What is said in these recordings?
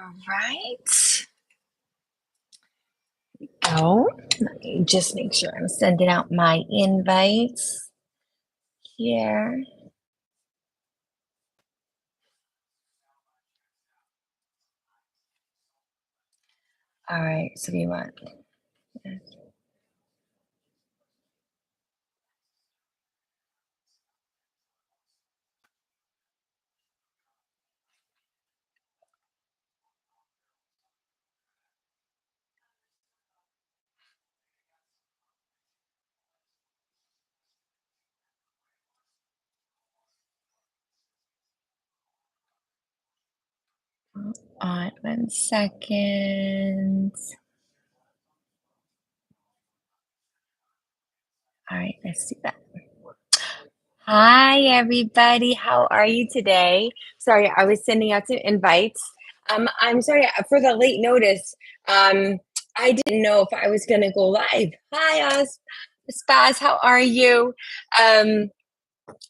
All right. Oh, let me just make sure I'm sending out my invites here. All right. So we want. All right, 1 second. All right, let's do that. Hi, everybody. How are you today? Sorry, I was sending out some invites. I'm sorry for the late notice. Um, I didn't know if I was going to go live. Hi, Spaz. How are you? Um,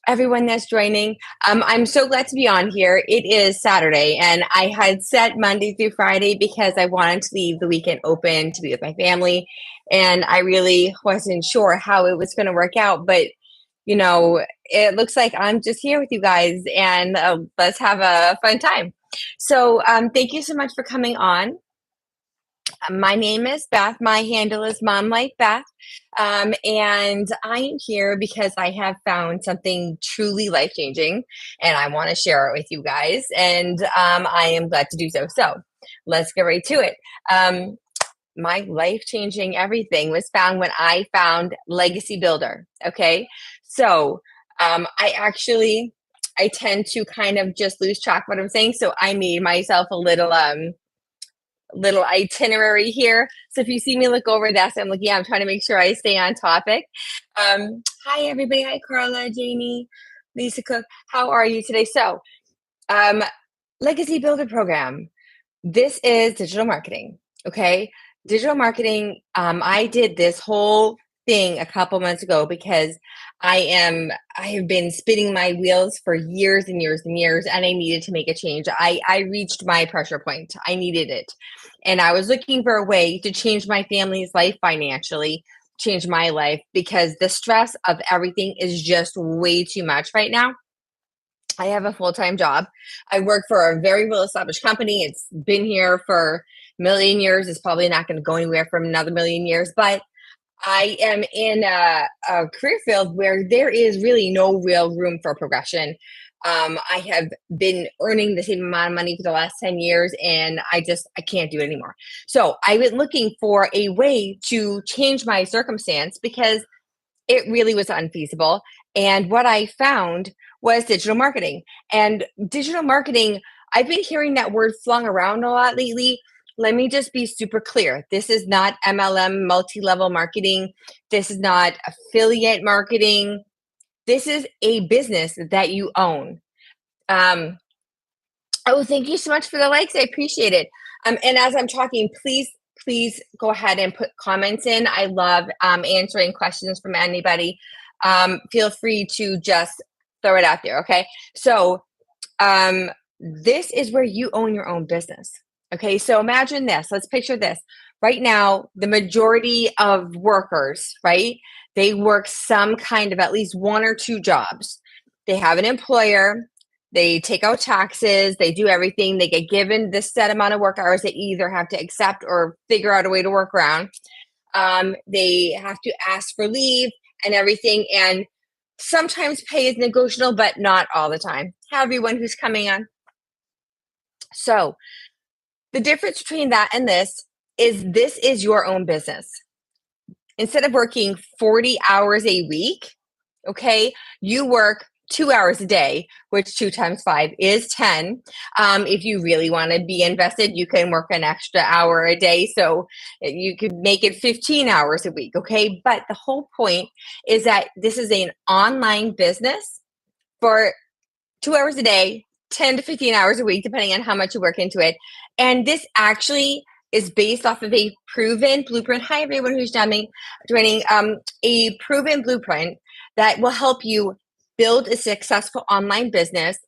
Everyone that's joining. I'm so glad to be on here. It is Saturday, and I had set Monday through Friday because I wanted to leave the weekend open to be with my family, and I really wasn't sure how it was going to work out. But it looks like I'm just here with you guys, and let's have a fun time. So, thank you so much for coming on. My name is Beth. My handle is Mom Like Beth. And I am here because I have found something truly life changing and I want to share it with you guys. And I am glad to do so. So let's get right to it. My life changing everything was found when I found Legacy Builder. Okay. So I tend to kind of just lose track of what I'm saying. So I made myself a little itinerary here. So if you see me look over that, I'm looking, I'm trying to make sure I stay on topic. Hi, everybody. Hi, Carla, Jamie, Lisa Cook. How are you today? So, um, Legacy Builder Program. This is digital marketing. Okay. Digital marketing. I did this whole thing a couple months ago because I have been spinning my wheels for years and years and years, and I needed to make a change. I reached my pressure point. I needed it. And I was looking for a way to change my family's life financially, change my life because the stress of everything is just way too much right now. I have a full-time job. I work for a very well-established company. It's been here for a million years. It's probably not going to go anywhere for another million years, but I am in a career field where there is really no real room for progression. I have been earning the same amount of money for the last 10 years and I can't do it anymore. So I've been looking for a way to change my circumstance because it really was unfeasible. And what I found was digital marketing. And digital marketing, I've been hearing that word flung around a lot lately. Let me just be super clear. This is not MLM, multi level marketing. This is not affiliate marketing. This is a business that you own. Um, oh, thank you so much for the likes. I appreciate it. And as I'm talking, please go ahead and put comments in. I love answering questions from anybody. Feel free to just throw it out there. Okay. So, this is where you own your own business. Okay. So imagine this. Let's picture this. Right now, the majority of workers, right? They work some kind of at least one or two jobs. They have an employer, they take out taxes, they do everything, they get given this set amount of work hours they either have to accept or figure out a way to work around. They have to ask for leave and everything. And sometimes pay is negotiable, but not all the time. Hi, everyone who's coming on. So, the difference between that and this is your own business. Instead of working 40 hours a week, okay, you work 2 hours a day, which 2 times 5 is 10. If you really want to be invested, you can work an extra hour a day. So you could make it 15 hours a week, okay? But the whole point is that this is an online business for 2 hours a day, 10 to 15 hours a week, depending on how much you work into it. And this actually is based off of a proven blueprint. Hi, everyone who's joining a proven blueprint that will help you build a successful online business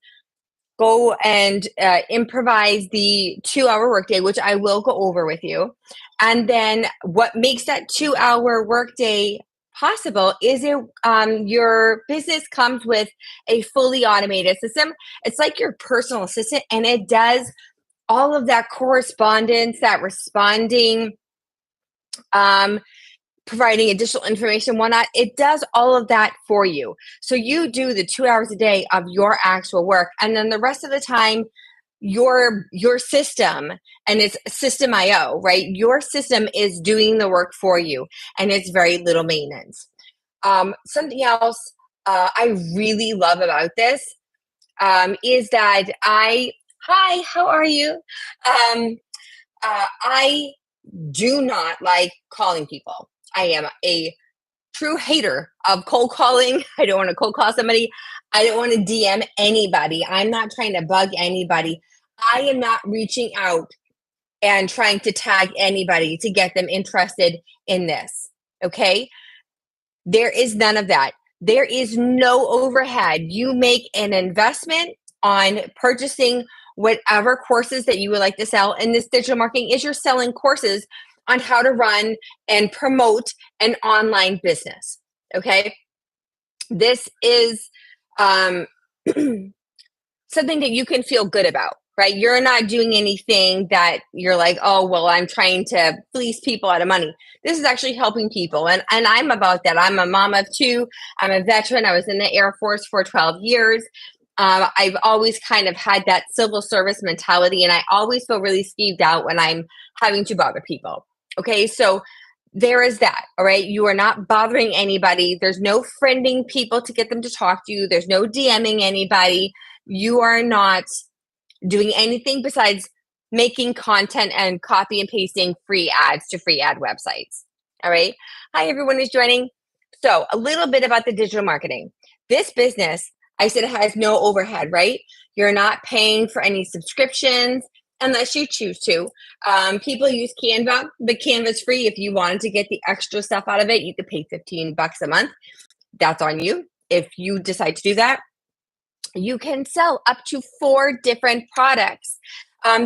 go and improvise the 2 hour workday, which I will go over with you. And then what makes that 2 hour workday possible is your business comes with a fully automated system. It's like your personal assistant, and it does all of that correspondence, that responding, um, providing additional information, whatnot. It does all of that for you. So you do the 2 hours a day of your actual work, and then the rest of the time, your system, and it's system IO, right? Your system is doing the work for you, and it's very little maintenance. Something else I really love about this is that hi, how are you? Um, I do not like calling people. I am a true hater of cold calling. I don't want to cold call somebody. I don't want to DM anybody. I'm not trying to bug anybody. I am not reaching out and trying to tag anybody to get them interested in this. Okay. There is none of that. There is no overhead. You make an investment on purchasing whatever courses that you would like to sell. And this digital marketing is you're selling courses on how to run and promote an online business. Okay. This is um, something that you can feel good about, right? You're not doing anything that you're like, oh, well, I'm trying to fleece people out of money. This is actually helping people. And I'm about that. I'm a mom of two. I'm a veteran. I was in the Air Force for 12 years. I've always kind of had that civil service mentality, and I always feel really skeeved out when I'm having to bother people. Okay, so there is that. All right, you are not bothering anybody. There's no friending people to get them to talk to you. There's no DMing anybody. You are not doing anything besides making content and copy and pasting free ads to free ad websites. All right. Hi, everyone who's joining. So, a little bit about the digital marketing. This business, I said, it has no overhead, right? You're not paying for any subscriptions unless you choose to. People use Canva, but Canva's free. If you wanted to get the extra stuff out of it, you could pay $15 a month. That's on you. If you decide to do that, you can sell up to 4 different products.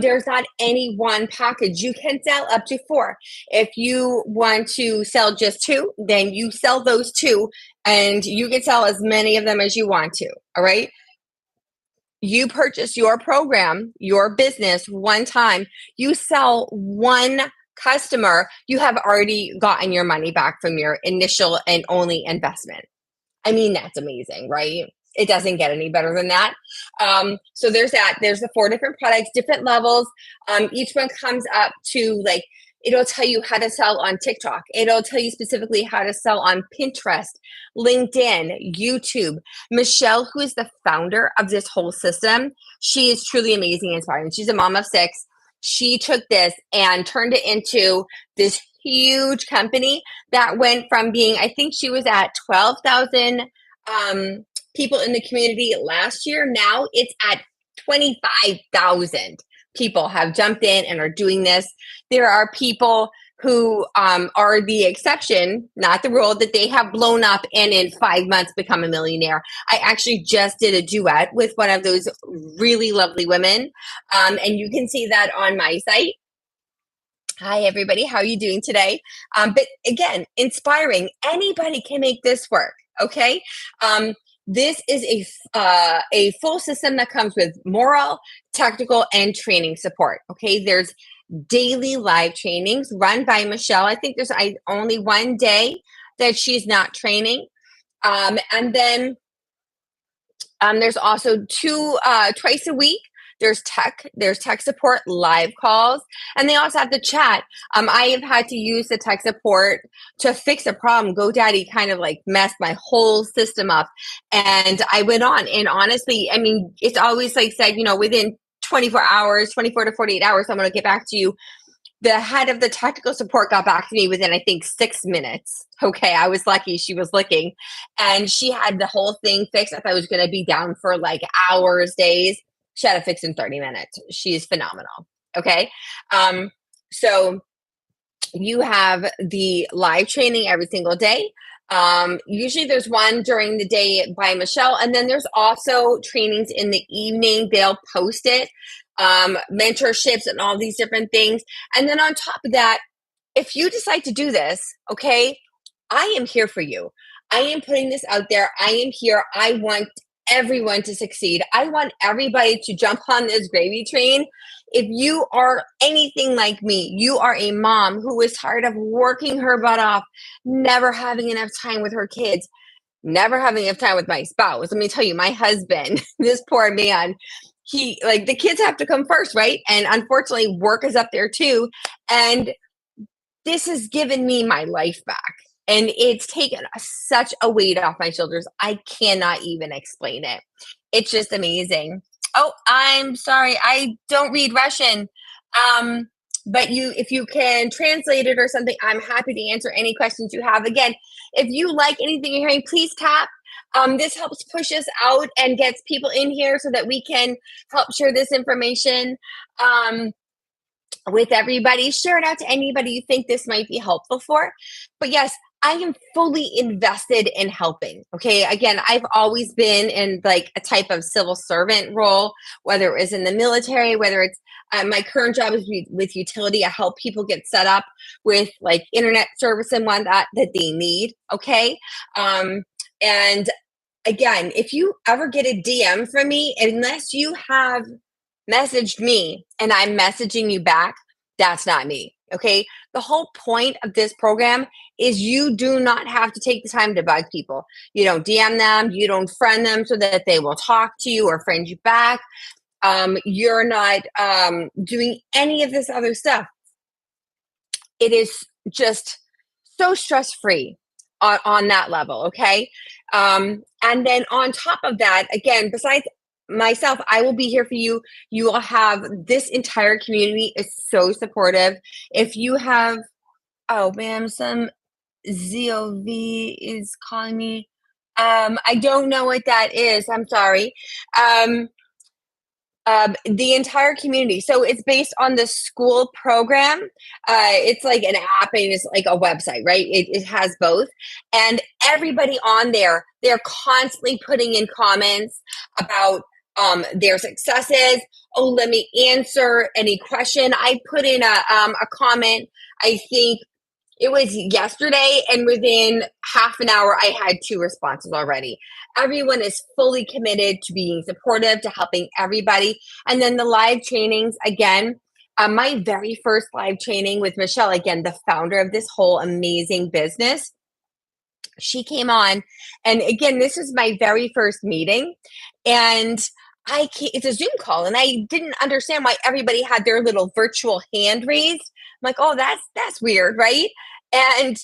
There's not any one package. You can sell up to 4. If you want to sell just 2, then you sell those 2, and you can sell as many of them as you want to. All right. You purchase your program, your business one time, you sell one customer, you have already gotten your money back from your initial and only investment. I mean, that's amazing, right? It doesn't get any better than that. So there's that. There's the 4 different products, different levels. Each one comes up to like, it'll tell you how to sell on TikTok. It'll tell you specifically how to sell on Pinterest, LinkedIn, YouTube. Michelle, who is the founder of this whole system, she is truly amazing and inspiring. She's a mom of 6. She took this and turned it into this huge company that went from being, I think she was at 12,000 people in the community last year. Now it's at 25,000 people have jumped in and are doing this. There are people who are the exception, not the rule, that they have blown up and in 5 months become a millionaire. I actually just did a duet with one of those really lovely women, and you can see that on my site. Hi, everybody. How are you doing today? But again, inspiring. Anybody can make this work. Okay. This is a full system that comes with moral, technical, and training support. Okay. There's daily live trainings run by Michelle. I think there's only one day that she's not training. And then there's also 2 twice a week. There's tech support live calls, and they also have the chat. I have had to use the tech support to fix a problem. GoDaddy kind of like messed my whole system up, and I went on. And honestly, I mean, it's always like said, within 24 hours, 24 to 48 hours, I'm going to get back to you. The head of the technical support got back to me within, I think, 6 minutes. Okay, I was lucky. She was looking, and she had the whole thing fixed. I thought I was going to be down for like hours, days. She had it fixed in 30 minutes. She's phenomenal. Okay. So you have the live training every single day. Usually there's one during the day by Michelle, and then there's also trainings in the evening. They'll post it, mentorships and all these different things. And then on top of that, if you decide to do this, okay, I am here for you. I am putting this out there. I am here. I want everyone to succeed. I want everybody to jump on this gravy train. If you are anything like me, you are a mom who is tired of working her butt off, never having enough time with her kids, never having enough time with my spouse. Let me tell you, my husband, this poor man, he like the kids have to come first, right? And unfortunately, work is up there too. And this has given me my life back. And it's taken such a weight off my shoulders. I cannot even explain it. It's just amazing. Oh, I'm sorry. I don't read Russian. Um, but if you can translate it or something, I'm happy to answer any questions you have. Again, if you like anything you're hearing, please tap. This helps push us out and gets people in here so that we can help share this information. With everybody. Share it out to anybody you think this might be helpful for. But yes, I am fully invested in helping. Okay. Again, I've always been in like a type of civil servant role, whether it was in the military, whether it's my current job is with utility. I help people get set up with like internet service and whatnot that they need. Okay. And again, if you ever get a DM from me, unless you have messaged me and I'm messaging you back, that's not me. Okay. The whole point of this program is you do not have to take the time to bug people. You don't DM them, you don't friend them so that they will talk to you or friend you back. You're not doing any of this other stuff. It is just so stress free on that level. Okay. And then on top of that, again, besides myself, I will be here for you. You will have this entire community is so supportive. If you have, oh man, some ZOV is calling me. I don't know what that is. I'm sorry. Um, the entire community. So it's based on the school program. It's like an app and it's like a website, right? It has both. And everybody on there, they're constantly putting in comments about their successes. Oh, let me answer any question. I put in a comment, I think it was yesterday, and within half an hour, I had 2 responses already. Everyone is fully committed to being supportive, to helping everybody. And then the live trainings, again, my very first live training with Michelle, again, the founder of this whole amazing business, she came on. And again, this is my very first meeting. And it's a Zoom call, and I didn't understand why everybody had their little virtual hand raised. I'm like, oh, that's weird, right? And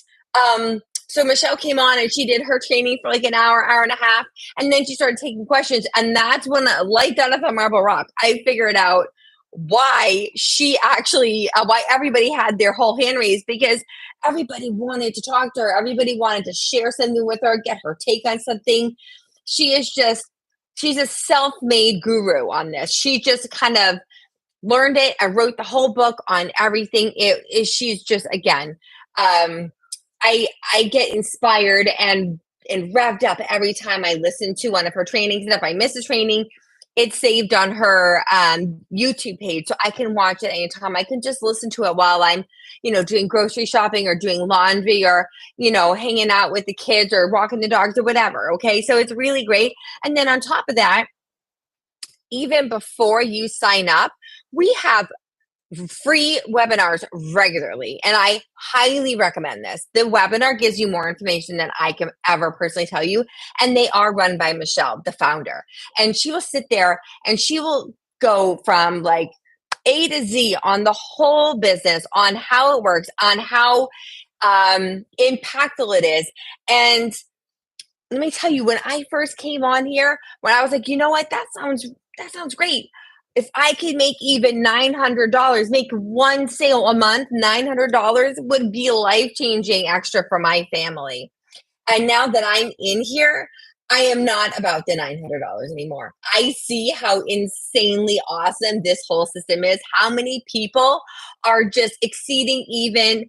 so Michelle came on and she did her training for like an hour and a half, and then she started taking questions, and that's when a light down at Marble Rock. I figured out why why everybody had their whole hand raised, because everybody wanted to talk to her, everybody wanted to share something with her, get her take on something. She's a self-made guru on this. She just kind of learned it. I wrote the whole book on everything. She's just, again, I get inspired and revved up every time I listen to one of her trainings. And if I miss a training, it's saved on her YouTube page, so I can watch it anytime. I can just listen to it while I'm, doing grocery shopping or doing laundry or, hanging out with the kids or walking the dogs or whatever. Okay, so it's really great. And then on top of that, even before you sign up, we have free webinars regularly, and I highly recommend this. The webinar gives you more information than I can ever personally tell you, and they are run by Michelle, the founder, and she will sit there and she will go from like A to Z on the whole business, on how it works, on how impactful it is. And let me tell you, when I first came on here, when I was like, you know what, that sounds great. If I could make even $900, make one sale a month, $900 would be life-changing extra for my family. And now that I'm in here, I am not about the $900 anymore. I see how insanely awesome this whole system is, how many people are just exceeding even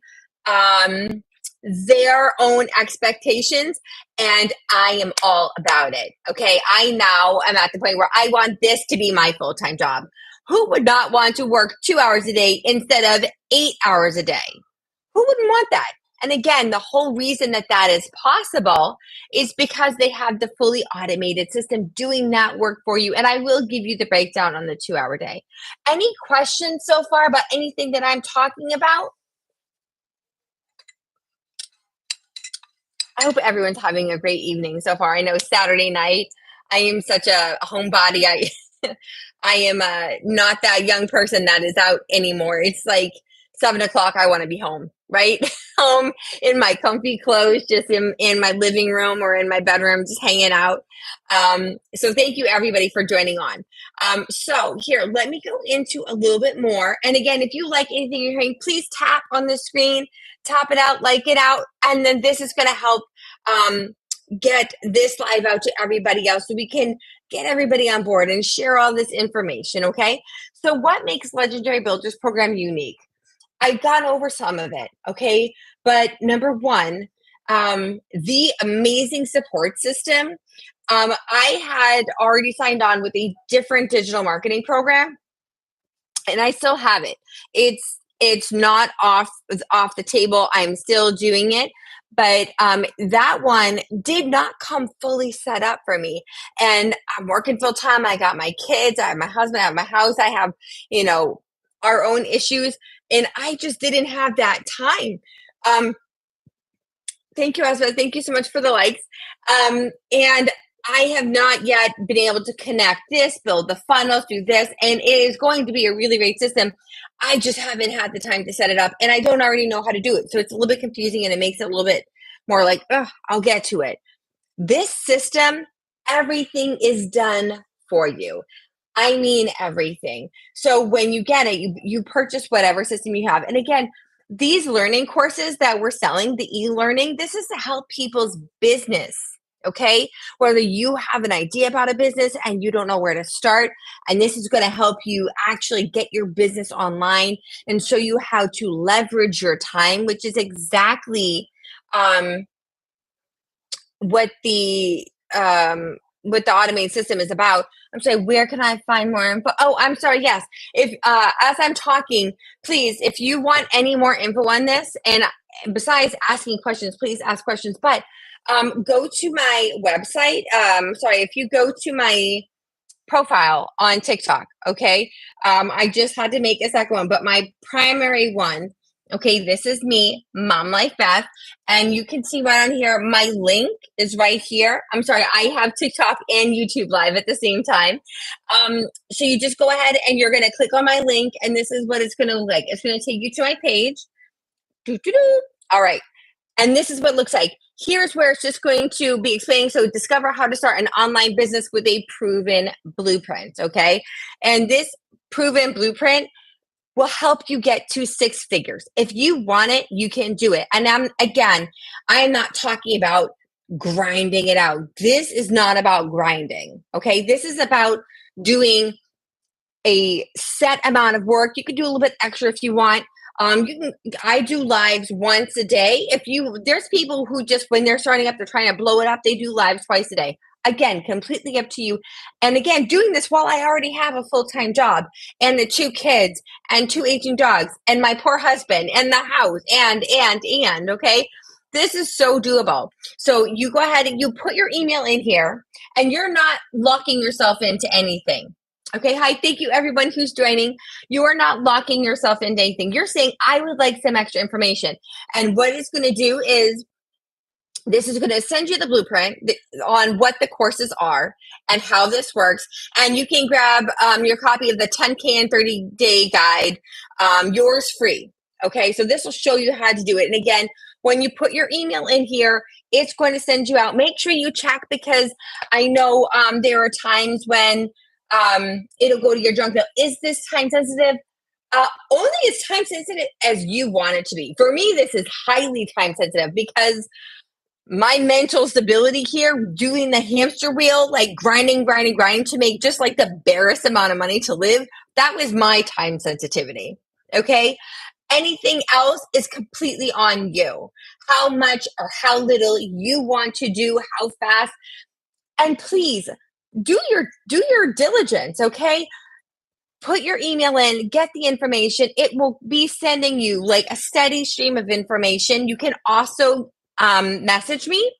their own expectations, and I am all about it. Okay. I now am at the point where I want this to be my full time job. Who would not want to work 2 hours a day instead of 8 hours a day? Who wouldn't want that? And again, the whole reason that that is possible is because they have the fully automated system doing that work for you. And I will give you the breakdown on the 2 hour day. Any questions so far about anything that I'm talking about? I hope everyone's having a great evening so far. I know Saturday night, I am such a homebody. I am not that young person that is out anymore. It's like 7 o'clock. I want to be home, right? Home in my comfy clothes, just in my living room or in my bedroom, just hanging out. So thank you everybody for joining on. So here, let me go into a little bit more. And again, if you like anything you're hearing, please tap on the screen, tap it out, like it out. And then this is going to help get this live out to everybody else so we can get everybody on board and share all this information, okay? So what makes Legendary Builders Program unique? I've gone over some of it, okay? But number one, the amazing support system. I had already signed on with a different digital marketing program, and I still have it. It's not off the table. I'm still doing it, but that one did not come fully set up for me. And I'm working full time. I got my kids. I have my husband. I have my house. I have our own issues, and I just didn't have that time. Thank you, Asma. Thank you so much for the likes. And I have not yet been able to connect this, build the funnels, do this, and it is going to be a really great system. I just haven't had the time to set it up, and I don't already know how to do it. So it's a little bit confusing, and it makes it a little bit more like, I'll get to it. This system, everything is done for you. I mean everything. So when you get it, you purchase whatever system you have. And again, these learning courses that we're selling, the e-learning, this is to help people's business. Okay. Whether you have an idea about a business and you don't know where to start, and this is going to help you actually get your business online and show you how to leverage your time, which is exactly what the automated system is about. I'm saying, where can I find more info? Oh, I'm sorry. Yes. If as I'm talking, please, if you want any more info on this, and besides asking questions, please ask questions. But go to my website. Sorry, if you go to my profile on TikTok, okay. I just had to make a second one, but my primary one. Okay, this is me, Mom Life Beth, and you can see right on here, my link is right here. I'm sorry, I have TikTok and YouTube live at the same time. So you just go ahead and you're gonna click on my link, and this is what it's gonna look like. It's gonna take you to my page. Doo-doo-doo. All right, and this is what it looks like. Here's where it's just going to be explaining. So discover how to start an online business with a proven blueprint, okay? And this proven blueprint will help you get to 6 figures. If you want it, you can do it. And I'm not talking about grinding it out. This is not about grinding, okay? This is about doing a set amount of work. You could do a little bit extra if you want. I do lives once a day. There's people who just, when they're starting up, they're trying to blow it up. They do lives twice a day. Again, completely up to you. And again, doing this while I already have a full-time job and the 2 kids and 2 aging dogs and my poor husband and the house and, okay? This is so doable. So you go ahead and you put your email in here, and you're not locking yourself into anything. Okay, hi, thank you everyone who's joining. You are not locking yourself into anything. You're saying, I would like some extra information. And what it's going to do is, this is going to send you the blueprint on what the courses are and how this works. And you can grab your copy of the 10K and 30-day guide, yours free. Okay, so this will show you how to do it. And again, when you put your email in here, it's going to send you out. Make sure you check, because I know there are times when it'll go to your junk mail. Is this time sensitive? Only as time sensitive as you want it to be. For me, this is highly time sensitive, because my mental stability here, doing the hamster wheel, like grinding to make just like the barest amount of money to live, that was my time sensitivity. Okay. Anything else is completely on you. How much or how little you want to do, how fast. And please do your diligence, okay? Put your email in, get the information. It will be sending you like a steady stream of information. You can also message me.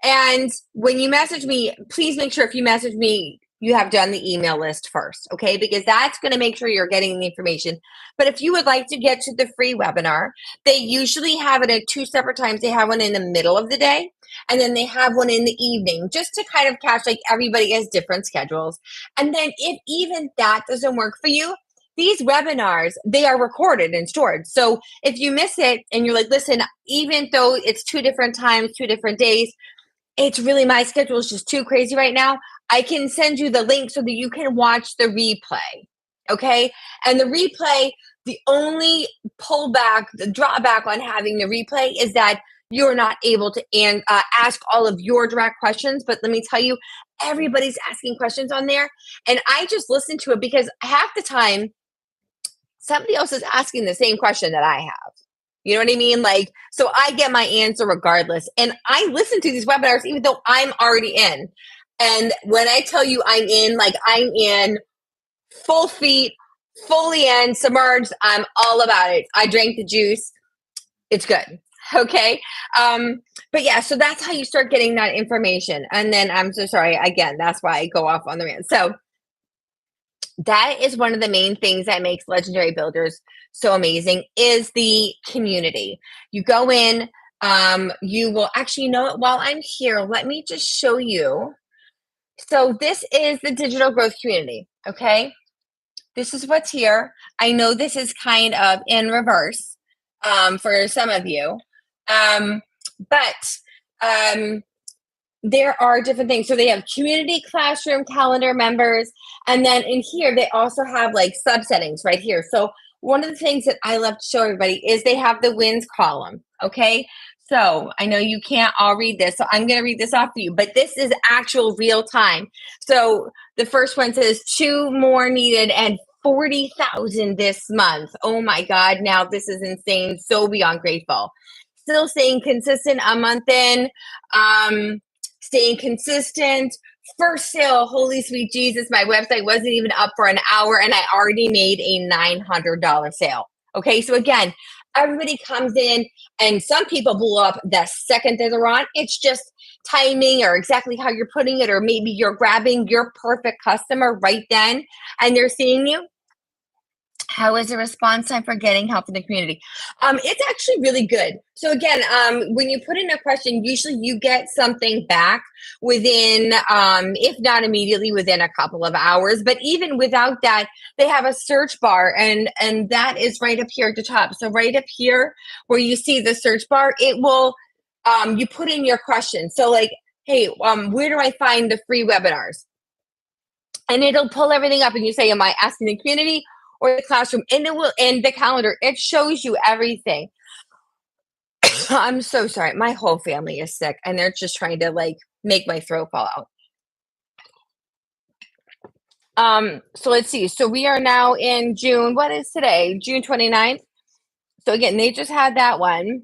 And when you message me, please make sure if you message me, you have done the email list first, okay? Because that's going to make sure you're getting the information. But if you would like to get to the free webinar, they usually have it at two separate times. They have one in the middle of the day, and then they have one in the evening, just to kind of catch, like, everybody has different schedules. And then if even that doesn't work for you, these webinars, they are recorded and stored. So if you miss it and you're like, listen, even though it's two different times, two different days, it's really, my schedule is just too crazy right now, I can send you the link so that you can watch the replay. Okay. And the replay, the only pullback, the drawback on having the replay is that you're not able to ask all of your direct questions. But let me tell you, everybody's asking questions on there. And I just listen to it because half the time, somebody else is asking the same question that I have. You know what I mean? Like, so I get my answer regardless. And I listen to these webinars even though I'm already in. And when I tell you I'm in, like, I'm in full feet, fully in, submerged. I'm all about it. I drank the juice. It's good. Okay. But yeah, so that's how you start getting that information. And then I'm so sorry. Again, that's why I go off on the rant. So that is one of the main things that makes Legendary Builders so amazing is the community. You go in, you will actually, you know what, while I'm here, let me just show you. So this is the digital growth community. Okay. This is what's here. I know this is kind of in reverse for some of you. But there are different things. So they have community, classroom, calendar, members. And then in here, they also have like subsettings right here. So one of the things that I love to show everybody is they have the wins column. Okay. So I know you can't all read this, so I'm going to read this off for you, but this is actual real time. So the first one says 2 more needed and 40,000 this month. Oh my God. Now this is insane. So beyond grateful. Still staying consistent a month in. Staying consistent. First sale, holy sweet Jesus, my website wasn't even up for an hour and I already made a $900 sale. Okay, so again, everybody comes in and some people blow up the second that they're on. It's just timing or exactly how you're putting it, or maybe you're grabbing your perfect customer right then and they're seeing you. How is the response time for getting help in the community? It's actually really good. So again, when you put in a question, usually you get something back within, if not immediately, within a couple of hours. But even without that, they have a search bar, and that is right up here at the top. So right up here where you see the search bar, it will, you put in your question. So like, hey, where do I find the free webinars? And it'll pull everything up and you say, am I asking the community or the classroom? And it will, in the calendar, it shows you everything. I'm so sorry. My whole family is sick and they're just trying to like make my throat fall out. So let's see. So we are now in June. What is today? June 29th. So again, they just had that one.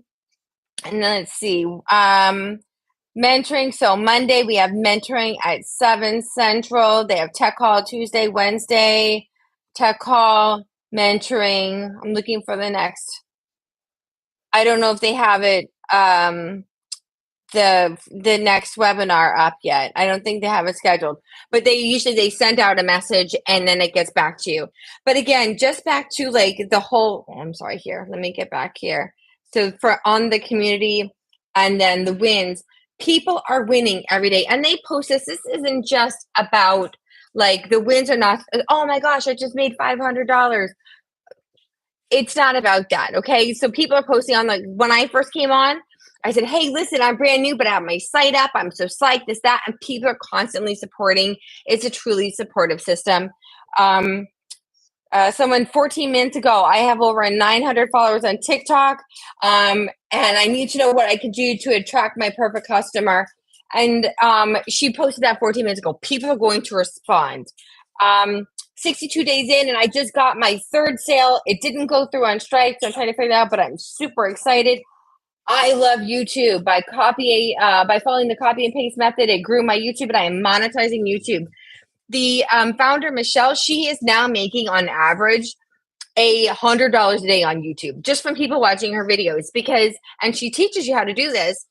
And then let's see. Mentoring. So Monday we have mentoring at 7 Central. They have tech call Tuesday, Wednesday, tech call, mentoring. I'm looking for the next. I don't know if they have it the next webinar up yet. I don't think they have it scheduled. But they send out a message and then it gets back to you. But again, just back to like the whole, I'm sorry here. Let me get back here. So for on the community and then the wins, people are winning every day. And they post this. This isn't just about like the wins are not, oh my gosh, I just made $500. It's not about that. Okay. So people are posting on, like, when I first came on, I said, hey, listen, I'm brand new, but I have my site up. I'm so psyched, this, that. And people are constantly supporting. It's a truly supportive system. Someone 14 minutes ago, I have over 900 followers on TikTok. And I need to know what I could do to attract my perfect customer. And she posted that 14 minutes ago. People are going to respond. 62 days in, and I just got my third sale. It didn't go through on strike, so I'm trying to figure it out, but I'm super excited. I love YouTube. By following the copy and paste method, it grew my YouTube, and I am monetizing YouTube. The founder, Michelle, she is now making on average $100 a day on YouTube just from people watching her videos, and she teaches you how to do this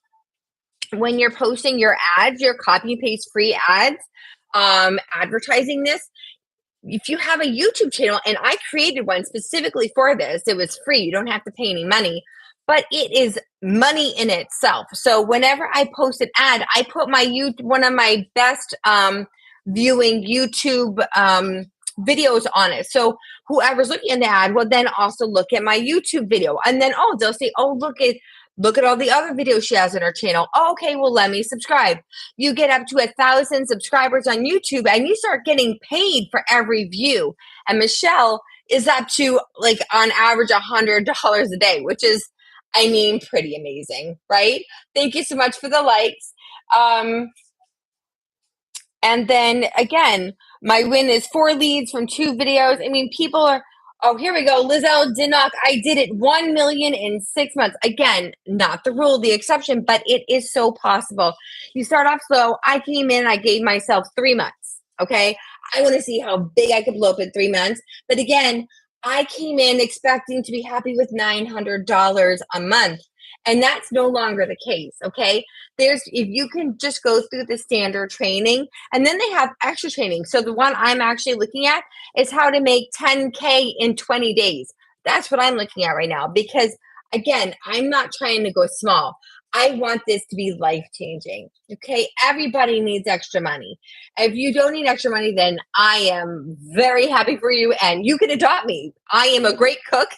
when you're posting your ads, your copy and paste free ads, advertising this. If you have a YouTube channel, and I created one specifically for this, it was free. You don't have to pay any money, but it is money in itself. So whenever I post an ad, I put one of my best viewing YouTube videos on it. So whoever's looking at the ad will then also look at my YouTube video, and then they'll say, look at all the other videos she has on her channel. Oh, okay, well, let me subscribe. You get up to 1,000 subscribers on YouTube, and you start getting paid for every view. And Michelle is up to, like, on average $100 a day, which is, I mean, pretty amazing, right? Thank you so much for the likes. And then again, my win is 4 leads from 2 videos. I mean, people are, oh, here we go. Lizelle Dinnock, I did it 1 million in 6 months. Again, not the rule, the exception, but it is so possible. You start off slow. I came in, I gave myself 3 months. Okay. I want to see how big I could blow up in 3 months. But again, I came in expecting to be happy with $900 a month. And that's no longer the case. Okay. If you can just go through the standard training, and then they have extra training. So the one I'm actually looking at is how to make 10K in 20 days. That's what I'm looking at right now, because again, I'm not trying to go small. I want this to be life-changing. Okay. Everybody needs extra money. If you don't need extra money, then I am very happy for you, and you can adopt me. I am a great cook.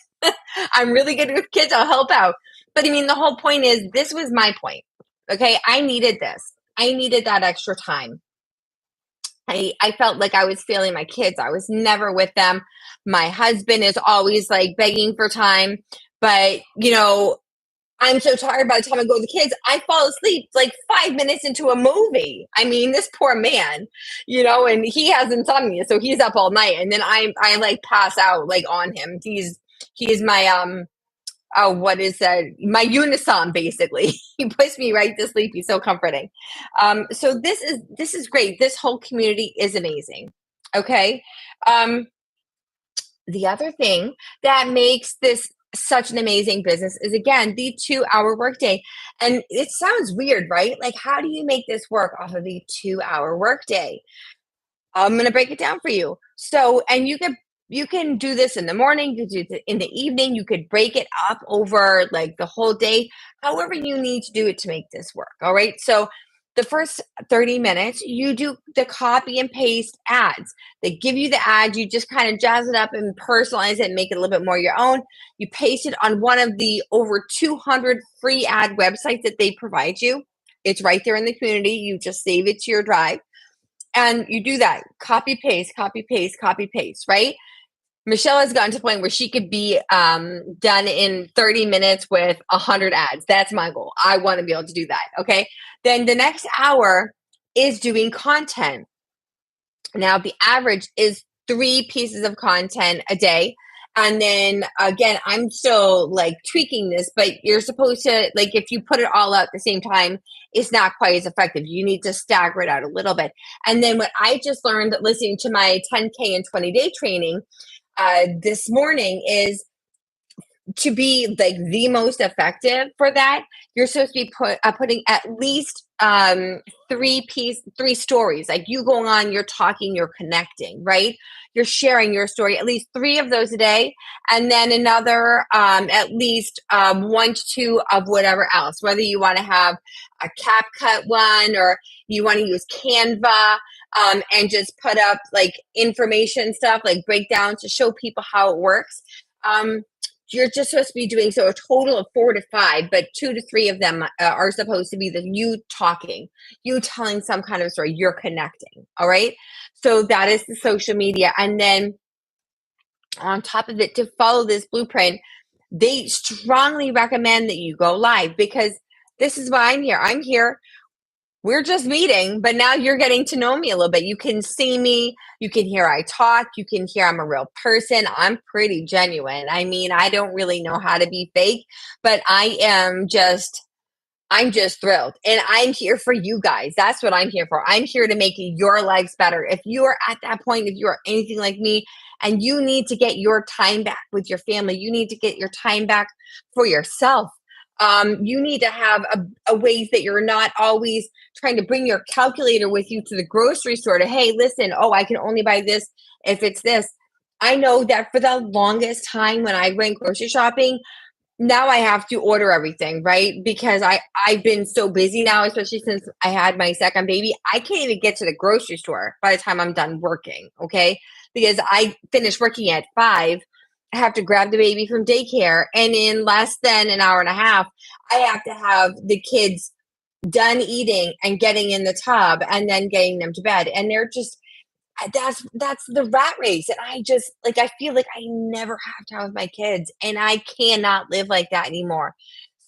I'm really good with kids. I'll help out. But I mean, the whole point is, this was my point. Okay. I needed this. I needed that extra time. I felt like I was failing my kids. I was never with them. My husband is always like begging for time. But, I'm so tired by the time I go with the kids, I fall asleep like 5 minutes into a movie. I mean, this poor man, and he has insomnia, so he's up all night. And then I like pass out like on him. He's my what is that? My unison, basically. He puts me right to sleep. He's so comforting. So this is great. This whole community is amazing. Okay. The other thing that makes this such an amazing business is, again, the 2-hour workday. And it sounds weird, right? Like, how do you make this work off of a 2-hour workday? I'm going to break it down for you. So, and you can do this in the morning, you can do it in the evening, you could break it up over like the whole day, however you need to do it to make this work. All right. So the first 30 minutes, you do the copy and paste ads. They give you the ad, you just kind of jazz it up and personalize it and make it a little bit more your own. You paste it on one of the over 200 free ad websites that they provide you. It's right there in the community. You just save it to your drive. And you do that, copy, paste, copy, paste, copy, paste, right? Michelle has gotten to the point where she could be done in 30 minutes with 100 ads. That's my goal. I want to be able to do that. Okay. Then the next hour is doing content. Now, the average is 3 pieces of content a day. And then again, I'm still like tweaking this, but you're supposed to, like, if you put it all out at the same time, it's not quite as effective. You need to stagger it out a little bit. And then what I just learned listening to my 10K and 20-day training this morning is, to be like the most effective for that, you're supposed to be putting at least 3 stories. Like, you go on, you're talking, you're connecting, right? You're sharing your story, at least 3 of those a day, and then another at least 1 to 2 of whatever else. Whether you want to have a CapCut one, or you want to use Canva, and just put up like information stuff, like breakdowns to show people how it works. You're just supposed to be doing a total of 4 to 5, but 2 to 3 of them are supposed to be you talking, you telling some kind of story, you're connecting. All right. So that is the social media. And then on top of it, to follow this blueprint, they strongly recommend that you go live, because this is why I'm here. I'm here we're just meeting, but now you're getting to know me a little bit. You can see me, you can hear I talk, you can hear I'm a real person. I'm pretty genuine. I mean, I don't really know how to be fake, but I'm just thrilled. And I'm here for you guys. That's what I'm here for. I'm here to make your lives better. If you are at that point, if you are anything like me and you need to get your time back with your family, you need to get your time back for yourself. You need to have a ways that you're not always trying to bring your calculator with you to the grocery store to, hey, listen, oh, I can only buy this if it's this. I know that for the longest time when I went grocery shopping, now I have to order everything, right? Because I've been so busy now, especially since I had my second baby. I can't even get to the grocery store by the time I'm done working, okay? Because I finish working at 5. I have to grab the baby from daycare, and in less than an hour and a half, I have to have the kids done eating and getting in the tub and then getting them to bed. And they're just that's the rat race. And I just like I feel like I never have time with my kids, and I cannot live like that anymore.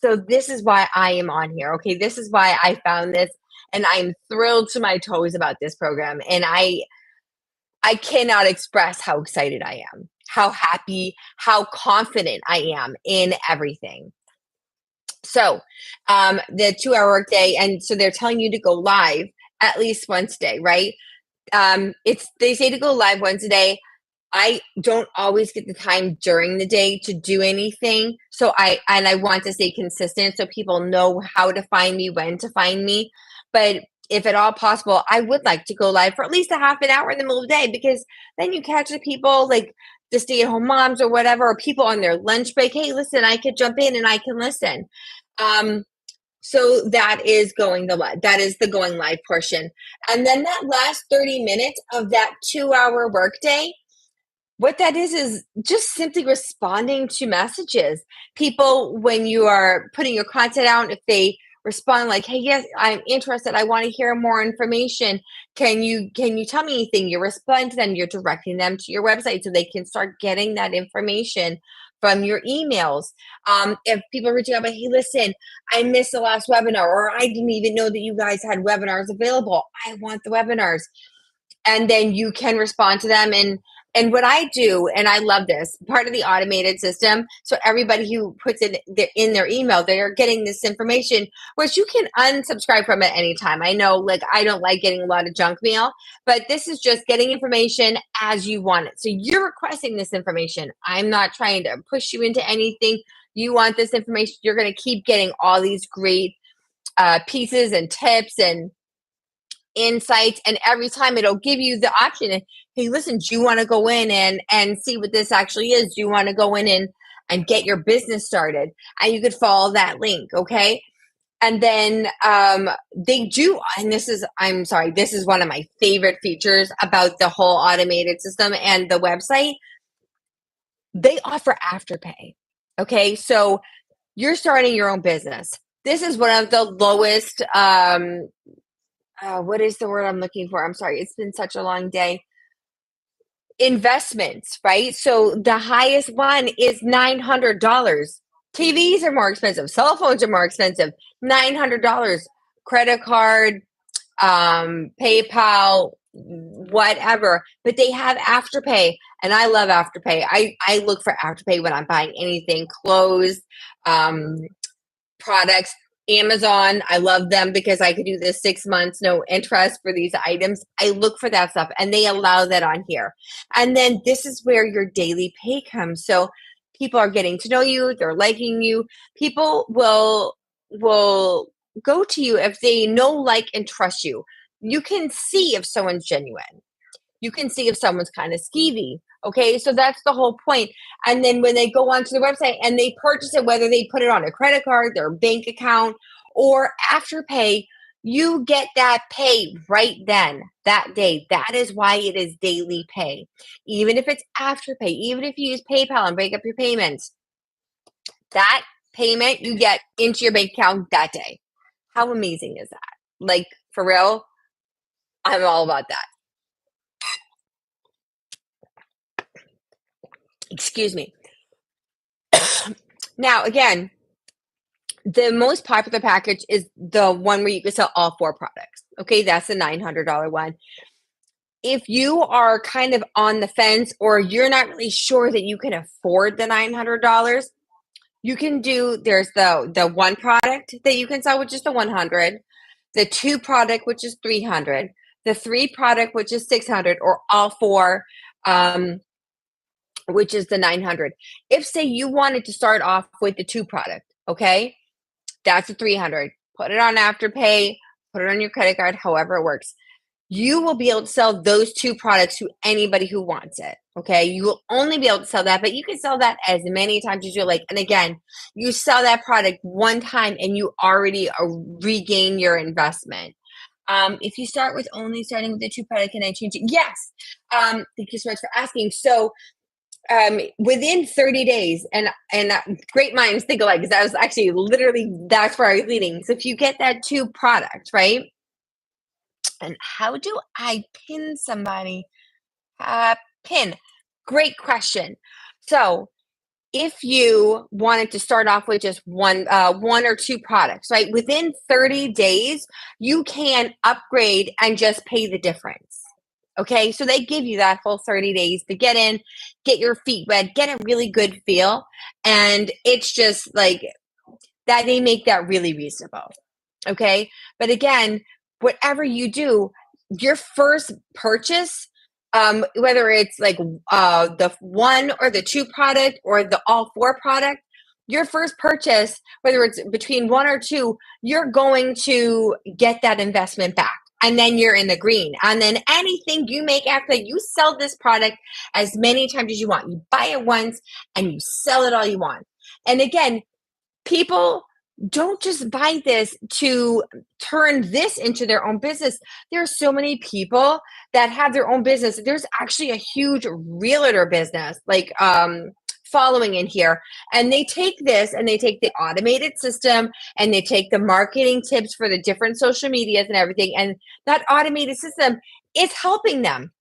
So this is why I am on here. Okay. This is why I found this, and I'm thrilled to my toes about this program. And I cannot express how excited I am, how happy, how confident I am in everything. So the 2 hour workday, and so they're telling you to go live at least once a day, right? It's they say to go live once a day. I don't always get the time during the day to do anything. So I want to stay consistent so people know how to find me, when to find me. But if at all possible, I would like to go live for at least a half an hour in the middle of the day, because then you catch the people like the stay-at-home moms or whatever, or people on their lunch break. Hey, listen, I could jump in and I can listen. Um, so that is the going live portion. And then that last 30 minutes of that 2 hour workday, what that is just simply responding to messages. People, when you are putting your content out, if they respond like, hey, yes, I'm interested, I want to hear more information, can you tell me anything, you respond to them, you're directing them to your website so they can start getting that information from your emails. If people are reaching out, but hey, listen, I missed the last webinar, or I didn't even know that you guys had webinars available, I want the webinars. And then you can respond to them. And what I do, and I love this part of the automated system, so everybody who puts it in their email, they're getting this information, which you can unsubscribe from at any time. I know, like, I don't like getting a lot of junk mail, but this is just getting information as you want it. So you're requesting this information. I'm not trying to push you into anything. You want this information, you're going to keep getting all these great pieces and tips and insights, and every time it'll give you the option, hey, listen, do you want to go in and see what this actually is? Do you want to go in and get your business started? And you could follow that link. Okay. And then they do, and I'm sorry, this is one of my favorite features about the whole automated system and the website. They offer afterpay. Okay. So you're starting your own business. This is one of the lowest what is the word I'm looking for? I'm sorry. It's been such a long day. Investments, right? So the highest one is $900. TVs are more expensive. Cell phones are more expensive. $900. Credit card, PayPal, whatever. But they have Afterpay, and I love Afterpay. I look for Afterpay when I'm buying anything, clothes, um, products. Amazon, I love them because I could do this 6 months, no interest for these items. I look for that stuff, and they allow that on here. And then this is where your daily pay comes. So people are getting to know you, they're liking you. People will go to you if they know, like, and trust you. You can see if someone's genuine. You can see if someone's kind of skeevy. Okay, so that's the whole point. And then when they go onto the website and they purchase it, whether they put it on a credit card, their bank account, or Afterpay, you get that pay right then, that day. That is why it is daily pay. Even if it's Afterpay, even if you use PayPal and break up your payments, that payment you get into your bank account that day. How amazing is that? Like, for real, I'm all about that. Excuse me. Now, again, The most popular package is the one where you can sell all 4 products. Okay, that's the $900 one. If you are kind of on the fence or you're not really sure that you can afford the $900, you can do there's the one product that you can sell, which is the 100, the two product, which is 300, the three product, which is 600, or all four, um, which is the 900. If say you wanted to start off with the two product, okay, that's the 300. Put it on Afterpay, put it on your credit card, however it works. You will be able to sell those two products to anybody who wants it. Okay. You will only be able to sell that, but you can sell that as many times as you like. And again, you sell that product one time and you already regain your investment. If you start with only starting with the two product, can I change it? Yes. Thank you so much for asking. So within 30 days, and great minds think alike, because that was actually literally that's where I was leading. So if you get that two product, right? And how do I pin somebody? Uh, Pin. Great question. So if you wanted to start off with just one or two products, right? Within 30 days, you can upgrade and just pay the difference. Okay, so they give you that whole 30 days to get in, get your feet wet, get a really good feel. And it's just like that, they make that really reasonable. Okay. But again, whatever you do, your first purchase, whether it's like the one or the two product or the all four product, your first purchase, whether it's between one or two, you're going to get that investment back. And then you're in the green. And then anything you make after that, you sell this product as many times as you want. You buy it once and you sell it all you want. And again, people don't just buy this to turn this into their own business. There are so many people that have their own business. There's actually a huge realtor business like following in here, and they take this and they take the automated system and they take the marketing tips for the different social medias and everything, and that automated system is helping them.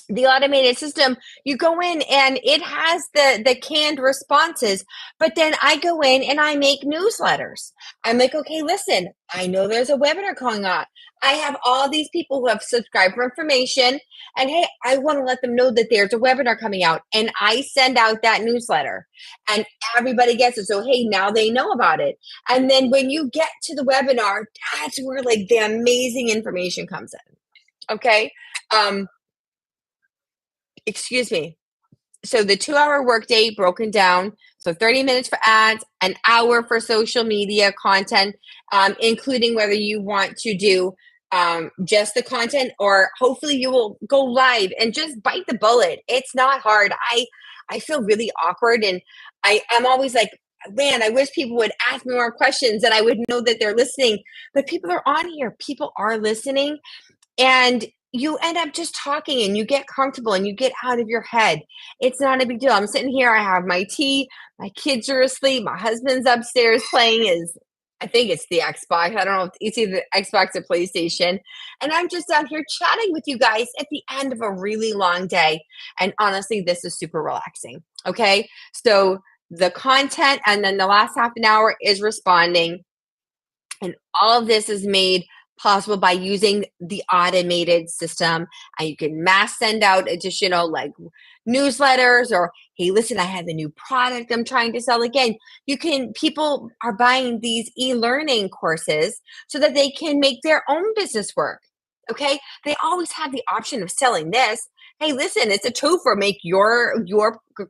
The automated system, you go in and it has the canned responses, but then I go in and I make newsletters. I'm like, okay, listen, I know there's a webinar going on. I have all these people who have subscribed for information, and hey, I want to let them know that there's a webinar coming out, and I send out that newsletter and everybody gets it. So hey, now they know about it. And then when you get to the webinar, that's where like the amazing information comes in. Okay. um Excuse me. So the 2-hour workday broken down. So 30 minutes for ads, an hour for social media content, including whether you want to do just the content, or hopefully you will go live and just bite the bullet. It's not hard. I feel really awkward, and I'm always like, man, I wish people would ask me more questions and I would know that they're listening. But people are on here. People are listening, and you end up just talking and you get comfortable and you get out of your head. It's not a big deal. I'm sitting here, I have my tea, my kids are asleep, my husband's upstairs playing his, I think it's the Xbox. I don't know if it's either Xbox or PlayStation. And I'm just down here chatting with you guys at the end of a really long day. And honestly, this is super relaxing. Okay. So the content, and then the last half an hour is responding. And all of this is made possible by using the automated system. And you can mass send out additional like newsletters, or hey, listen, I have a new product I'm trying to sell. Again, you can, people are buying these e-learning courses so that they can make their own business work. Okay. They always have the option of selling this. Hey, listen, it's a tool for make your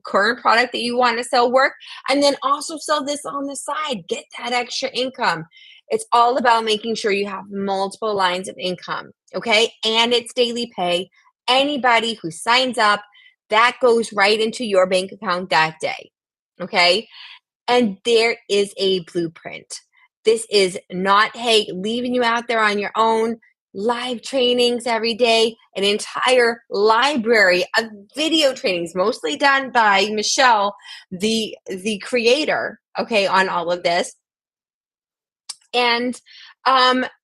current product that you want to sell work, and then also sell this on the side. Get that extra income. It's all about making sure you have multiple lines of income, okay? And it's daily pay. Anybody who signs up, that goes right into your bank account that day, okay? And there is a blueprint. This is not, hey, leaving you out there on your own. Live trainings every day, an entire library of video trainings, mostly done by Michelle, the creator, okay, on all of this. And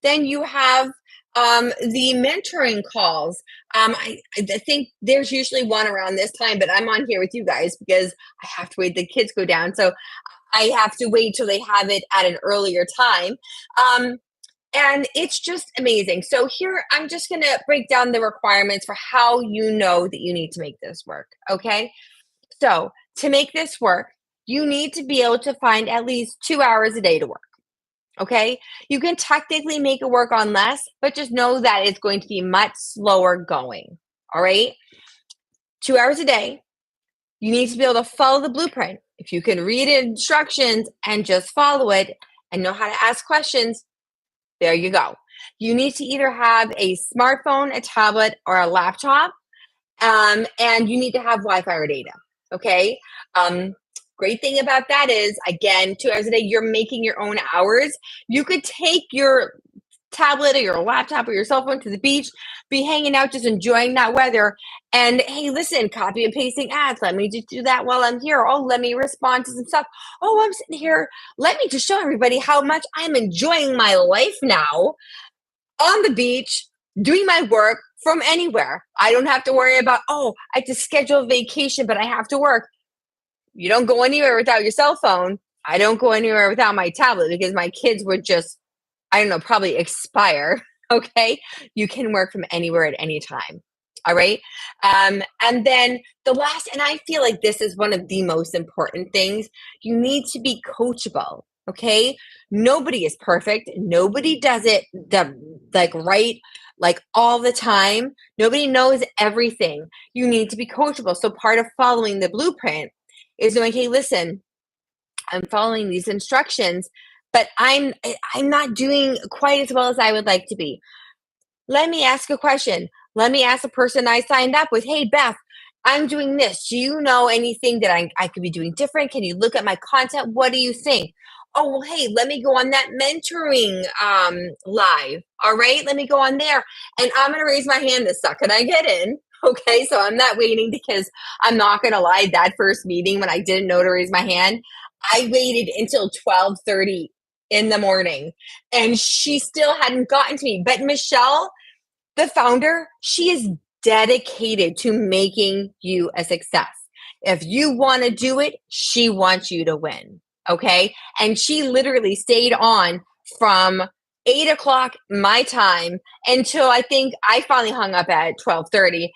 then you have The mentoring calls, I think there's usually one around this time, but I'm on here with you guys because I have to wait the kids go down. So I have to wait till they have it at an earlier time. Um, and it's just amazing. So here, I'm just going to break down the requirements for how you know that you need to make this work. Okay. So to make this work, you need to be able to find at least 2 hours a day to work. Okay. You can technically make it work on less, but just know that it's going to be much slower going. All right. 2 hours a day. You need to be able to follow the blueprint. If you can read instructions and just follow it and know how to ask questions, there you go. You need to either have a smartphone, a tablet, or a laptop, and you need to have Wi-Fi or data. Okay. Um, Great thing about that is, again, 2 hours a day, you're making your own hours. You could take your tablet or your laptop or your cell phone to the beach, be hanging out, just enjoying that weather. And hey, listen, copy and pasting ads. Let me just do that while I'm here. Oh, let me respond to some stuff. Oh, I'm sitting here. Let me just show everybody how much I'm enjoying my life now on the beach, doing my work from anywhere. I don't have to worry about, oh, I have to schedule a vacation, but I have to work. You don't go anywhere without your cell phone. I don't go anywhere without my tablet because my kids would just, I don't know, probably expire. Okay. You can work from anywhere at any time. All right. And then the last, and I feel like this is one of the most important things, you need to be coachable. Okay. Nobody is perfect. Nobody does it like right, like all the time. Nobody knows everything. You need to be coachable. So part of following the blueprint is going, hey, listen, I'm following these instructions, but I'm not doing quite as well as I would like to be. Let me ask a question. Let me ask the person I signed up with, hey, Beth, I'm doing this. Do you know anything that I could be doing different? Can you look at my content? What do you think? Oh, well, hey, let me go on that mentoring live. All right, let me go on there. And I'm going to raise my hand this second I get in. Okay, so I'm not waiting because I'm not going to lie. That first meeting when I didn't know to raise my hand, I waited until 12:30 in the morning and she still hadn't gotten to me. But Michelle, the founder, she is dedicated to making you a success. If you want to do it, she wants you to win. Okay. And she literally stayed on from 8 o'clock my time until I think I finally hung up at 12:30.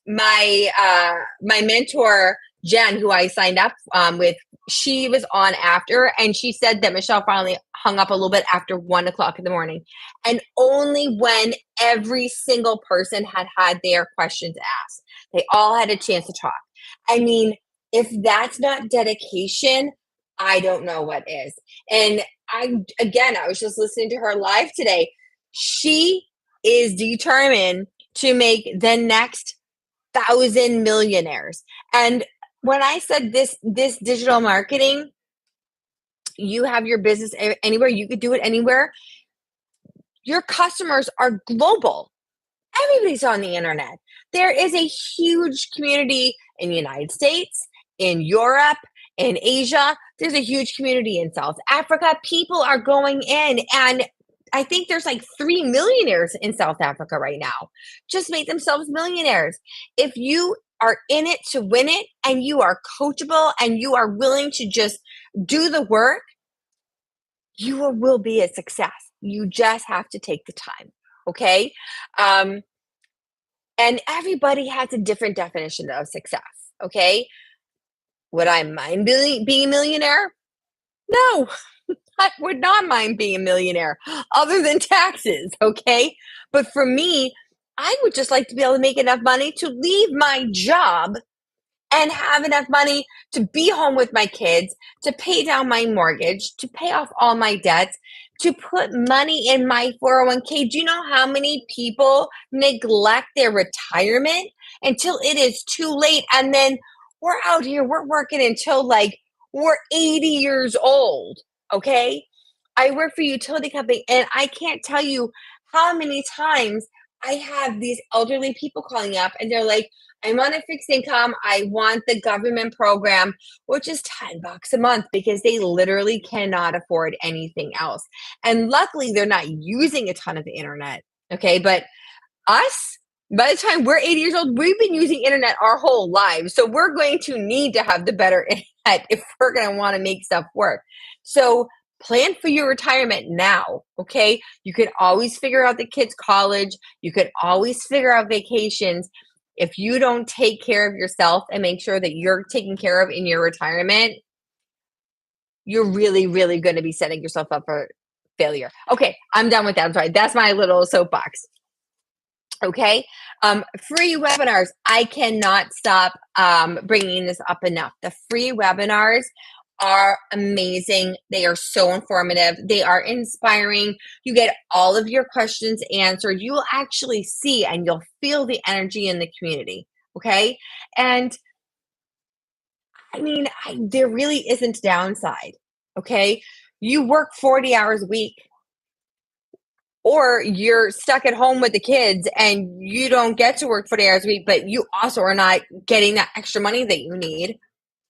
My mentor, Jen, who I signed up with, she was on after, and she said that Michelle finally hung up a little bit after 1 o'clock in the morning. And only when every single person had had their questions asked, they all had a chance to talk. I mean, if that's not dedication, I don't know what is. And I was just listening to her live today. She is determined to make the next 1,000 millionaires. And when I said this digital marketing, you have your business anywhere, you could do it anywhere. Your customers are global. Everybody's on the internet. There is a huge community in the United States, in Europe, in Asia. There's a huge community in South Africa. People are going in, and I think there's like 3 millionaires in South Africa right now. Just made themselves millionaires. If you are in it to win it and you are coachable and you are willing to just do the work, you will be a success. You just have to take the time. Okay. Um, and everybody has a different definition of success. Okay. Would I mind being a millionaire? No, I would not mind being a millionaire other than taxes. Okay. But for me, I would just like to be able to make enough money to leave my job and have enough money to be home with my kids, to pay down my mortgage, to pay off all my debts, to put money in my 401k. Do you know how many people neglect their retirement until it is too late? And then we're out here, we're working until like we're 80 years old. Okay. I work for a utility company, and I can't tell you how many times I have these elderly people calling up and they're like, I'm on a fixed income. I want the government program, which is $10 a month because they literally cannot afford anything else. And luckily, they're not using a ton of the internet. Okay. But us, by the time we're 80 years old, we've been using internet our whole lives. So we're going to need to have the better internet if we're going to want to make stuff work. So plan for your retirement now. Okay. You can always figure out the kids' college. You can always figure out vacations. If you don't take care of yourself and make sure that you're taken care of in your retirement, you're really, really going to be setting yourself up for failure. Okay. I'm done with that. I'm sorry. That's my little soapbox. Okay. Free webinars. I cannot stop bringing this up enough. The free webinars are amazing. They are so informative. They are inspiring. You get all of your questions answered. You will actually see and you'll feel the energy in the community. Okay. And I mean, there really isn't downside. Okay. You work 40 hours a week, or you're stuck at home with the kids and you don't get to work 40 hours a week, but you also are not getting that extra money that you need.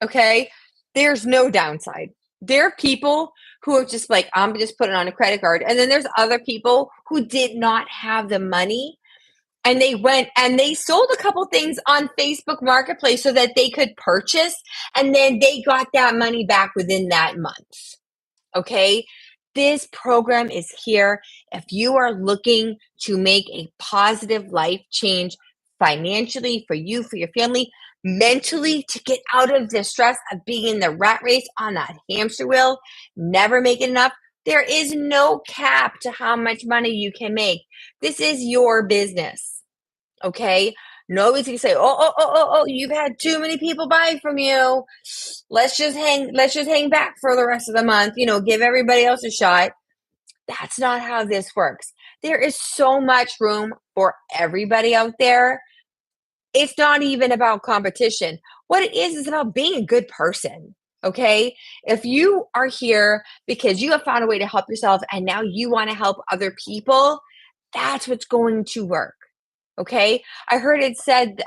Okay. There's no downside. There are people who are just like, I'm just putting on a credit card. And then there's other people who did not have the money and they went and they sold a couple things on Facebook Marketplace so that they could purchase. And then they got that money back within that month. Okay. This program is here. If you are looking to make a positive life change financially for you, for your family, mentally, to get out of the stress of being in the rat race on that hamster wheel, never making enough, there is no cap to how much money you can make. This is your business. Okay. Nobody's gonna say, oh, you've had too many people buy from you. Let's just hang back for the rest of the month, give everybody else a shot. That's not how this works. There is so much room for everybody out there. It's not even about competition. What it is about being a good person. Okay. If you are here because you have found a way to help yourself and now you want to help other people, that's what's going to work. Okay. I heard it said,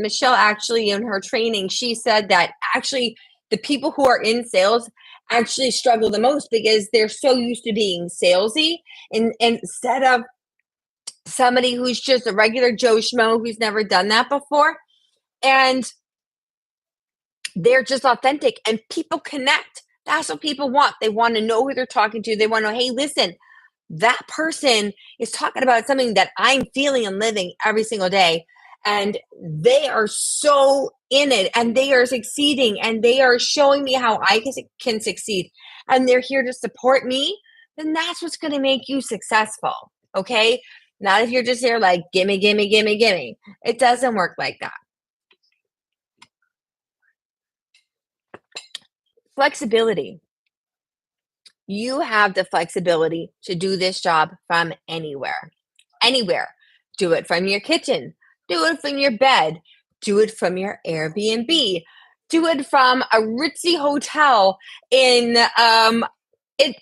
Michelle actually in her training, she said that actually the people who are in sales actually struggle the most because they're so used to being salesy and instead of somebody who's just a regular Joe Schmo who's never done that before. And they're just authentic and people connect. That's what people want. They want to know who they're talking to. They want to know, hey, listen, that person is talking about something that I'm feeling and living every single day. And they are so in it and they are succeeding and they are showing me how I can succeed. And they're here to support me. Then that's what's going to make you successful. Okay. Not if you're just there like, gimme, gimme, gimme, gimme. It doesn't work like that. Flexibility. You have the flexibility to do this job from anywhere. Anywhere. Do it from your kitchen. Do it from your bed. Do it from your Airbnb. Do it from a ritzy hotel in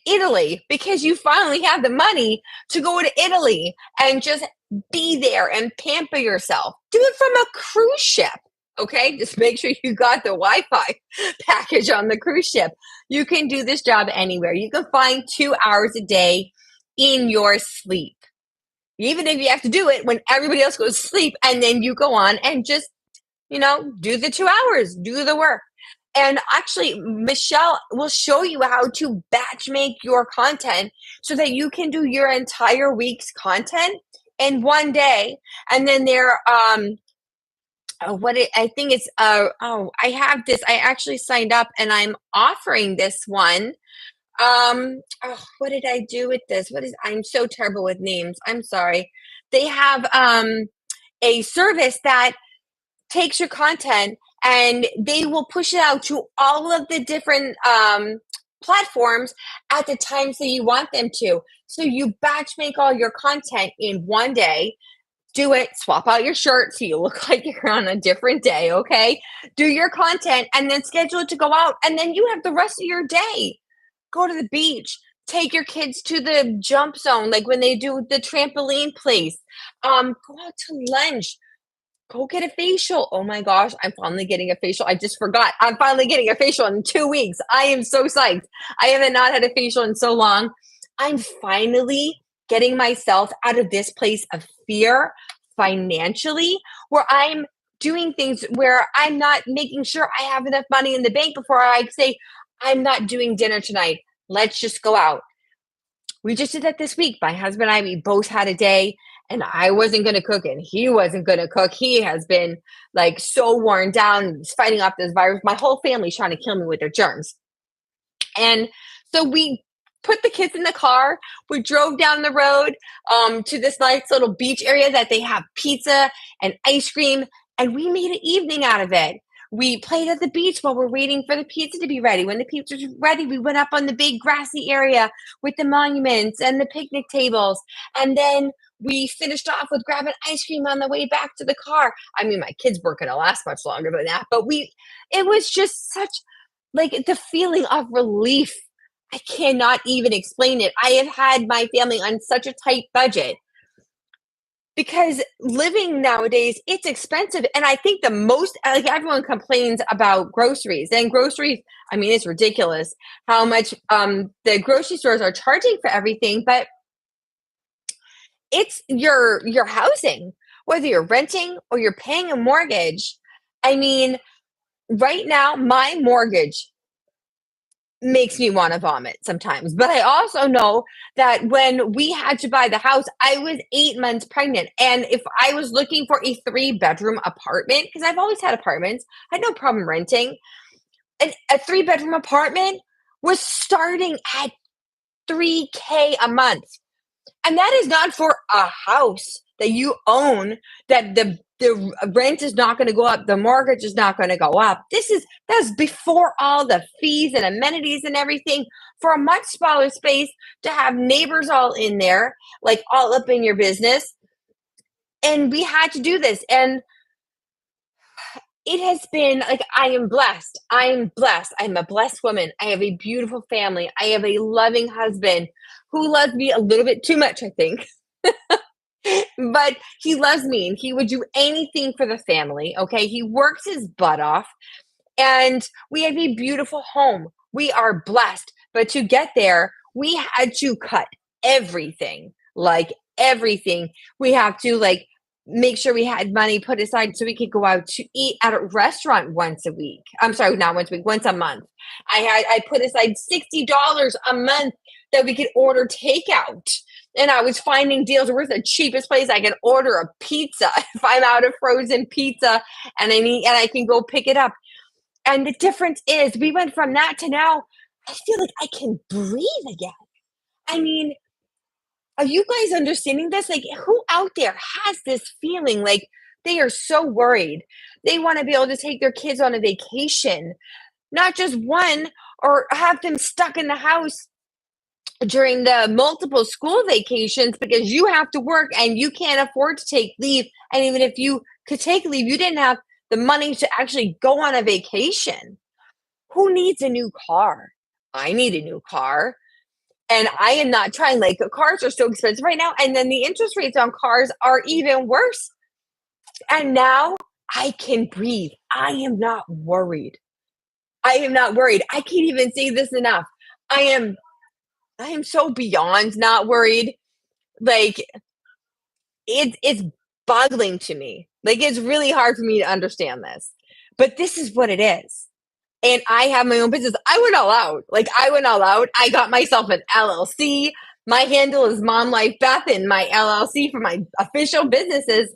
Italy because you finally have the money to go to Italy and just be there and pamper yourself. Do it from a cruise ship. Okay, just make sure you got the Wi-Fi package on the cruise ship. You can do this job anywhere. You can find 2 hours a day in your sleep. Even if you have to do it when everybody else goes to sleep, and then you go on and just, do the 2 hours, do the work. And actually, Michelle will show you how to batch make your content so that you can do your entire week's content in one day. And then I think it's I have this. I actually signed up and I'm offering this one. What did I do with this? I'm so terrible with names. I'm sorry. They have a service that takes your content and they will push it out to all of the different platforms at the times that you want them to. So you batch make all your content in one day. Do it, swap out your shirt so you look like you're on a different day, okay? Do your content and then schedule it to go out. And then you have the rest of your day. Go to the beach, take your kids to the jump zone, like when they do the trampoline place. Go out to lunch. Go get a facial. Oh my gosh, I'm finally getting a facial. I just forgot. I'm finally getting a facial in 2 weeks. I am so psyched. I haven't not had a facial in so long. I'm finally getting myself out of this place of fear financially, where I'm doing things where I'm not making sure I have enough money in the bank before I say, I'm not doing dinner tonight. Let's just go out. We just did that this week. My husband and I, we both had a day, and I wasn't going to cook and he wasn't going to cook. He has been like so worn down, fighting off this virus. My whole family's trying to kill me with their germs. And so we put the kids in the car. We drove down the road to this nice little beach area that they have pizza and ice cream, and we made an evening out of it. We played at the beach while we're waiting for the pizza to be ready. When the pizza was ready, we went up on the big grassy area with the monuments and the picnic tables. And then we finished off with grabbing ice cream on the way back to the car. I mean, my kids weren't going to last much longer than that, but it was just such like the feeling of relief. I cannot even explain it. I have had my family on such a tight budget because living nowadays, it's expensive. And I think the most, like everyone complains about groceries, and groceries, I mean, it's ridiculous how much the grocery stores are charging for everything, but it's your housing, whether you're renting or you're paying a mortgage. I mean, right now, my mortgage makes me want to vomit sometimes. But I also know that when we had to buy the house, I was 8 months pregnant. And if I was looking for a 3 bedroom apartment, because I've always had apartments, I had no problem renting. And a 3 bedroom apartment was starting at 3K a month. And that is not for a house that you own, that the rent is not going to go up, the mortgage is not going to go up. That's before all the fees and amenities and everything, for a much smaller space, to have neighbors all in there, like all up in your business. And we had to do this. And it has been like, I am blessed. I am blessed. I'm a blessed woman. I have a beautiful family. I have a loving husband who loves me a little bit too much, I think. But he loves me and he would do anything for the family. Okay. He works his butt off, and we have a beautiful home. We are blessed. But to get there, we had to cut everything, like everything. We have to like make sure we had money put aside so we could go out to eat at a restaurant once a week. I'm sorry, not once a week, once a month. I put aside $60 a month that we could order takeout. And I was finding deals. Where's the cheapest place I can order a pizza if I'm out of frozen pizza and I can go pick it up. And the difference is we went from that to now, I feel like I can breathe again. I mean, are you guys understanding this? Like, who out there has this feeling like they are so worried? They want to be able to take their kids on a vacation, not just one, or have them stuck in the house during the multiple school vacations because you have to work and you can't afford to take leave. And even if you could take leave, you didn't have the money to actually go on a vacation. Who needs a new car? I need a new car. And I am not trying, like, cars are so expensive right now. And then the interest rates on cars are even worse. And now I can breathe. I am not worried. I am not worried. I can't even say this enough. I am so beyond not worried. Like, it's boggling to me. Like, it's really hard for me to understand this. But this is what it is. And I have my own business. I went all out. Like, I went all out. I got myself an LLC. My handle is Mom Life Beth, and my LLC for my official business is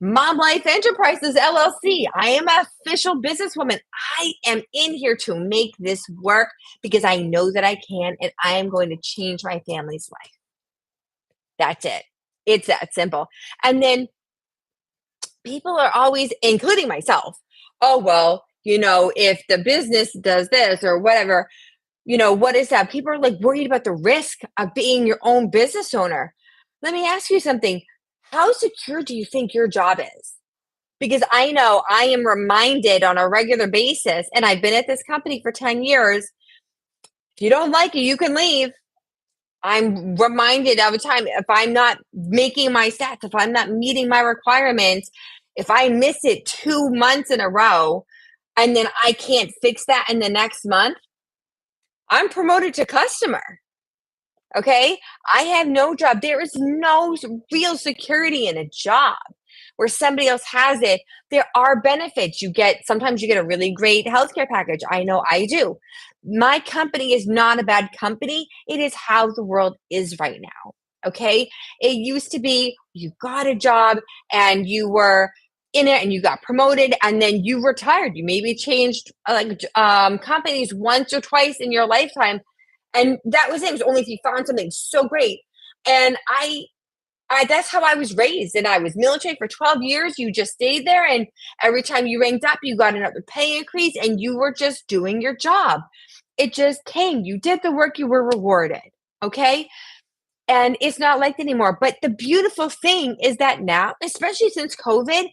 Mom Life Enterprises LLC. I am an official businesswoman. I am in here to make this work because I know that I can, and I am going to change my family's life. That's it. It's that simple. And then people are always, including myself, oh, well, if the business does this or whatever, what is that? People are like worried about the risk of being your own business owner. Let me ask you something. How secure do you think your job is? Because I know I am reminded on a regular basis, and I've been at this company for 10 years. If you don't like it, you can leave. I'm reminded of a time, if I'm not making my stats, if I'm not meeting my requirements, if I miss it 2 months in a row, and then I can't fix that in the next month, I'm promoted to customer. Okay. I have no job. There is no real security in a job where somebody else has it. There are benefits. Sometimes you get a really great healthcare package. I know I do. My company is not a bad company. It is how the world is right now. Okay. It used to be you got a job and you were in it and you got promoted and then you retired. You maybe changed companies once or twice in your lifetime, and that was it. It was only if you found something so great. And I that's how I was raised. And I was military for 12 years. You just stayed there. And every time you ranked up, you got another pay increase and you were just doing your job. It just came. You did the work, you were rewarded. Okay. And it's not like that anymore. But the beautiful thing is that now, especially since COVID,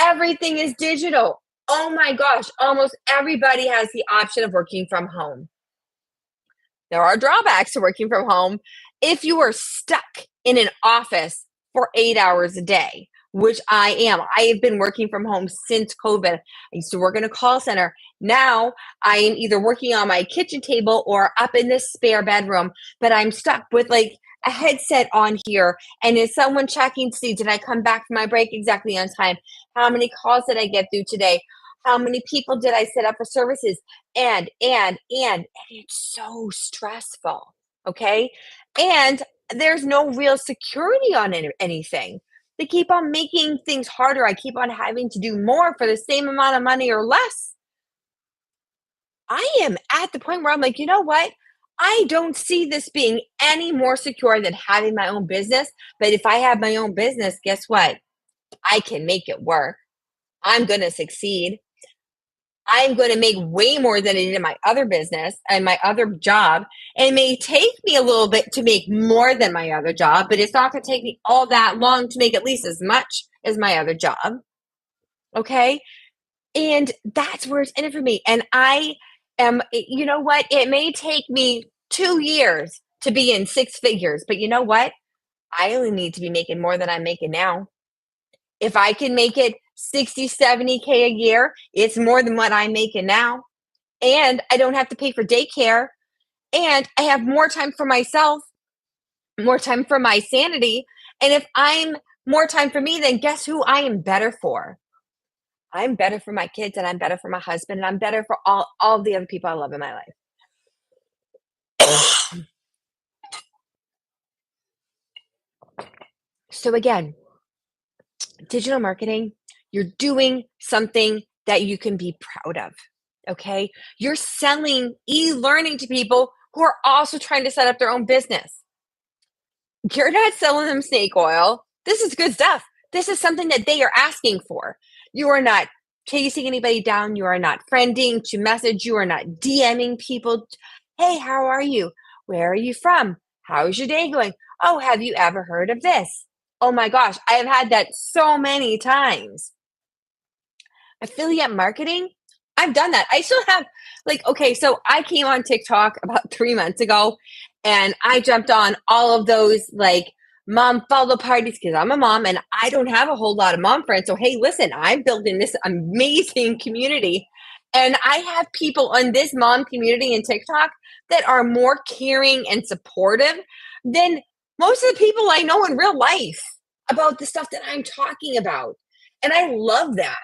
everything is digital. Oh my gosh. Almost everybody has the option of working from home. There are drawbacks to working from home. If you are stuck in an office for 8 hours a day, which I am, I have been working from home since COVID. I used to work in a call center. Now I am either working on my kitchen table or up in this spare bedroom, but I'm stuck with like a headset on here. And is someone checking to see, did I come back from my break exactly on time? How many calls did I get through today? How many people did I set up for services? And it's so stressful. Okay. And there's no real security on anything. They keep on making things harder. I keep on having to do more for the same amount of money or less. I am at the point where I'm like, you know what? I don't see this being any more secure than having my own business. But if I have my own business, guess what? I can make it work. I'm going to succeed. I'm going to make way more than I did in my other business and my other job. It may take me a little bit to make more than my other job, but it's not going to take me all that long to make at least as much as my other job. Okay. And that's where it's in it for me. And you know what? It may take me 2 years to be in six figures, but you know what? I only need to be making more than I'm making now. If I can make it 60, 70K a year, it's more than what I'm making now. And I don't have to pay for daycare. And I have more time for myself, more time for my sanity. And if I'm more time for me, then guess who I am better for? I'm better for my kids and I'm better for my husband and I'm better for all the other people I love in my life. So again, digital marketing, you're doing something that you can be proud of. Okay. You're selling e-learning to people who are also trying to set up their own business. You're not selling them snake oil. This is good stuff. This is something that they are asking for. You are not chasing anybody down. You are not friending to message. You are not DMing people. Hey, how are you? Where are you from? How's your day going? Oh, have you ever heard of this? Oh my gosh, I have had that so many times. Affiliate marketing, I've done that. I still have, like, okay, so I came on TikTok about 3 months ago and I jumped on all of those like mom follow parties because I'm a mom and I don't have a whole lot of mom friends. So, hey, listen, I'm building this amazing community. And I have people on this mom community in TikTok that are more caring and supportive than most of the people I know in real life about the stuff that I'm talking about. And I love that.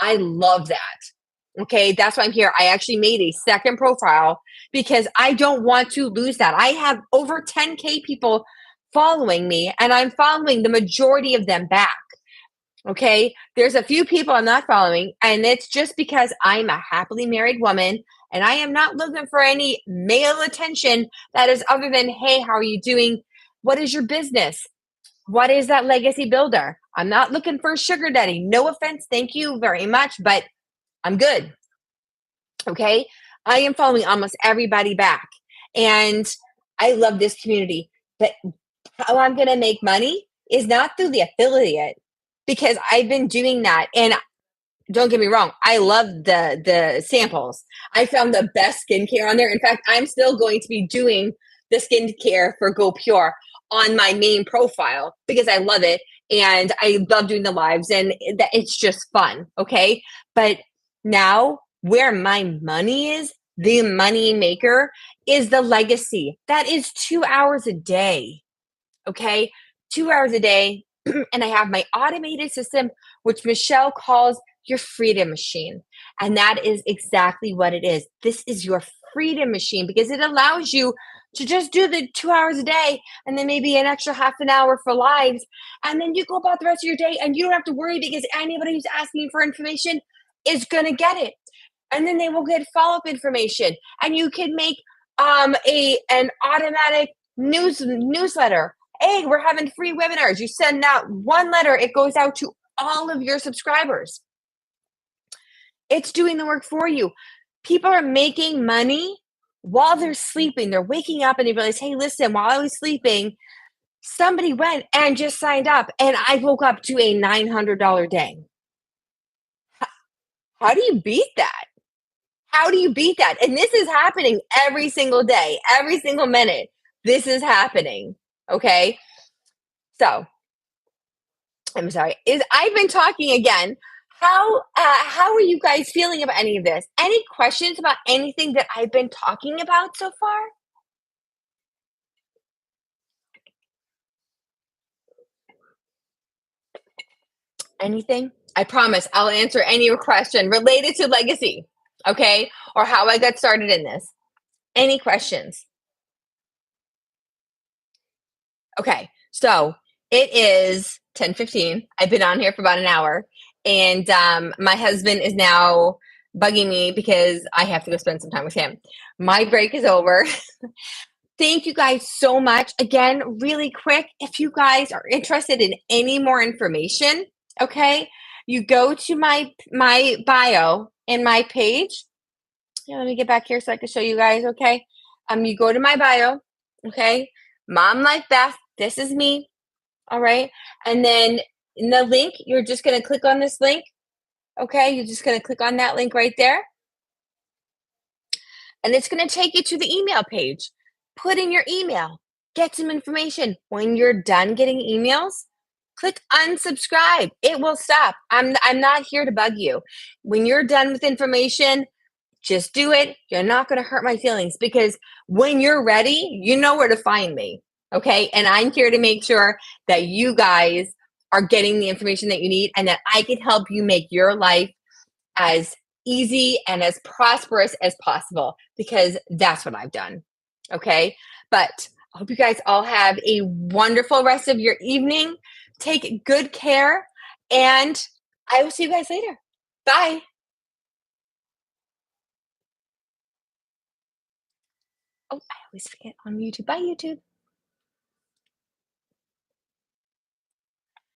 I love that. Okay, that's why I'm here. I actually made a second profile because I don't want to lose that. I have over 10K people following me, and I'm following the majority of them back. Okay, there's a few people I'm not following, and it's just because I'm a happily married woman and I am not looking for any male attention that is other than, hey, how are you doing? What is your business? What is that legacy builder? I'm not looking for a sugar daddy. No offense. Thank you very much, but I'm good. Okay. I am following almost everybody back. And I love this community. But how I'm going to make money is not through the affiliate because I've been doing that. And don't get me wrong, I love the samples. I found the best skincare on there. In fact, I'm still going to be doing the skincare for Go Pure on my main profile because I love it and I love doing the lives and it's just fun. Okay. But now where my money is, the money maker is the legacy. That is 2 hours a day. Okay. 2 hours a day. And I have my automated system, which Michelle calls your freedom machine. And that is exactly what it is. This is your freedom machine because it allows you to just do the 2 hours a day and then maybe an extra half an hour for lives. And then you go about the rest of your day and you don't have to worry because anybody who's asking you for information is going to get it. And then they will get follow-up information. And you can make an automatic newsletter. Hey, we're having free webinars. You send out one letter, it goes out to all of your subscribers. It's doing the work for you. People are making money while they're sleeping. They're waking up and they realize, hey, listen, while I was sleeping, somebody went and just signed up and I woke up to a $900 day. How do you beat that? How do you beat that? And this is happening every single day, every single minute. This is happening. Okay. So I'm sorry. I've been talking again. How are you guys feeling about any of this? Any questions about anything that I've been talking about so far? Anything? I promise I'll answer any question related to legacy, okay? Or how I got started in this. Any questions? Okay, so it is 10:15. I've been on here for about an hour, and my husband is now bugging me because I have to go spend some time with him. My break is over. Thank you guys so much. Again, really quick, if you guys are interested in any more information, okay, you go to my bio in my page. Yeah, let me get back here so I can show you guys, okay? You go to my bio, okay? Mom Life Beth, this is me, all right? And then in the link, you're just gonna click on this link, okay? You're just gonna click on that link right there. And it's gonna take you to the email page. Put in your email, get some information. When you're done getting emails, click unsubscribe. It will stop. I'm not here to bug you. When you're done with information, just do it. You're not going to hurt my feelings because when you're ready, you know where to find me. Okay. And I'm here to make sure that you guys are getting the information that you need and that I can help you make your life as easy and as prosperous as possible because that's what I've done. Okay. But I hope you guys all have a wonderful rest of your evening. Take good care and I will see you guys later. Bye. Oh, I always forget on YouTube. Bye, YouTube.